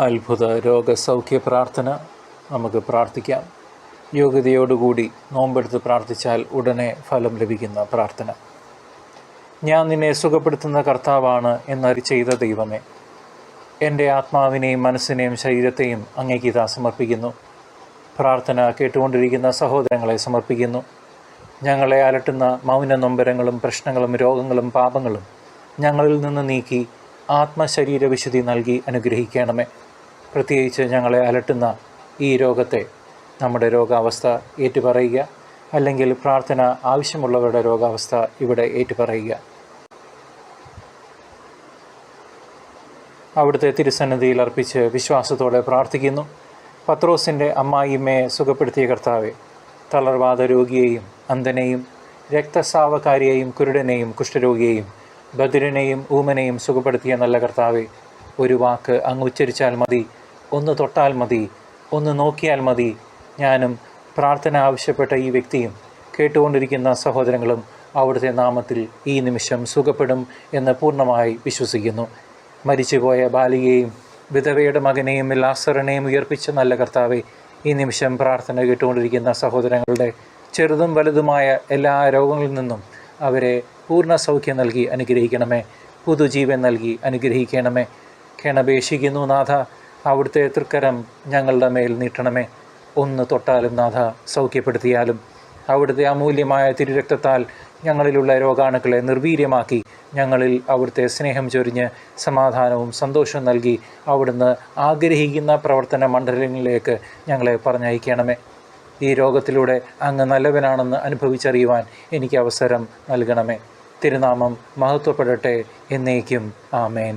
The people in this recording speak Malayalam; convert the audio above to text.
അത്ഭുത രോഗസൗഖ്യ പ്രാർത്ഥന നമുക്ക് പ്രാർത്ഥിക്കാം. യോഗ്യതയോടുകൂടി നോമ്പെടുത്ത് പ്രാർത്ഥിച്ചാൽ ഉടനെ ഫലം ലഭിക്കുന്ന പ്രാർത്ഥന. ഞാൻ നിന്നെ സുഖപ്പെടുത്തുന്ന കർത്താവാണ് എന്നറി ചെയ്ത ദൈവമേ, എൻ്റെ ആത്മാവിനെയും മനസ്സിനെയും ശരീരത്തെയും അങ്ങേക്ക് ഇതാ സമർപ്പിക്കുന്നു. പ്രാർത്ഥന കേട്ടുകൊണ്ടിരിക്കുന്ന സഹോദരങ്ങളെ സമർപ്പിക്കുന്നു. ഞങ്ങളെ അലട്ടുന്ന മൗന നൊമ്പരങ്ങളും പ്രശ്നങ്ങളും രോഗങ്ങളും പാപങ്ങളും ഞങ്ങളിൽ നിന്ന് നീക്കി ആത്മശരീര വിശുദ്ധി നൽകി അനുഗ്രഹിക്കണമേ. പ്രത്യേകിച്ച് ഞങ്ങളെ അലട്ടുന്ന ഈ രോഗത്തെ, നമ്മുടെ രോഗാവസ്ഥ ഏറ്റുപറയുക, അല്ലെങ്കിൽ പ്രാർത്ഥന ആവശ്യമുള്ളവരുടെ രോഗാവസ്ഥ ഇവിടെ ഏറ്റുപറയുക. അവിടുത്തെ തിരുസന്നിധിയിൽ അർപ്പിച്ച് വിശ്വാസത്തോടെ പ്രാർത്ഥിക്കുന്നു. പത്രോസിൻ്റെ അമ്മായിമ്മയെ സുഖപ്പെടുത്തിയ കർത്താവെ, തളർവാദ രോഗിയെയും അന്ധനെയും രക്തസ്രാവക്കാരിയെയും കുരുടനെയും കുഷ്ഠരോഗിയെയും ബധിരനെയും ഊമനെയും സുഖപ്പെടുത്തിയ നല്ല കർത്താവെ, ഒരു വാക്ക് അങ്ങ് ഉച്ചരിച്ചാൽ മതി, ഒന്ന് തൊട്ടാൽ മതി, ഒന്ന് നോക്കിയാൽ മതി. ഞാനും പ്രാർത്ഥന ആവശ്യപ്പെട്ട ഈ വ്യക്തിയും കേട്ടുകൊണ്ടിരിക്കുന്ന സഹോദരങ്ങളും അവിടുത്തെ നാമത്തിൽ ഈ നിമിഷം സുഖപ്പെടും എന്ന് പൂർണ്ണമായി വിശ്വസിക്കുന്നു. മരിച്ചുപോയ ബാലികയെയും വിധവയുടെ മകനെയും ലാസറിനെയും ഉയർപ്പിച്ച നല്ല കർത്താവെ, ഈ നിമിഷം പ്രാർത്ഥന കേട്ടുകൊണ്ടിരിക്കുന്ന സഹോദരങ്ങളുടെ ചെറുതും വലുതുമായ എല്ലാ രോഗങ്ങളിൽ നിന്നും അവരെ പൂർണ്ണ സൗഖ്യം നൽകി അനുഗ്രഹിക്കണമേ. പുതുജീവൻ നൽകി അനുഗ്രഹിക്കണമേ. ക്ഷണപേക്ഷിക്കുന്നു നാഥ, അവിടുത്തെ തൃക്കരം ഞങ്ങളുടെ മേൽ നീട്ടണമേ. ഒന്ന് തൊട്ടാലും നാഥ സൗഖ്യപ്പെടുത്തിയാലും അവിടുത്തെ അമൂല്യമായ തിരുരക്തത്താൽ ഞങ്ങളിലുള്ള രോഗാണുക്കളെ നിർവീര്യമാക്കി ഞങ്ങളിൽ അവിടുത്തെ സ്നേഹം ചൊരിഞ്ഞ് സമാധാനവും സന്തോഷവും നൽകി അവിടുന്ന് ആഗ്രഹിക്കുന്ന പ്രവർത്തന മണ്ഡലങ്ങളിലേക്ക് ഞങ്ങളെ പറഞ്ഞയക്കണമേ. ഈ രോഗത്തിലൂടെ അങ്ങ് നല്ലവനാണെന്ന് അനുഭവിച്ചറിയുവാൻ എനിക്ക് അവസരം നൽകണമേ. തിരുനാമം മഹത്വപ്പെടട്ടെ എന്നേക്കും. ആമേൻ.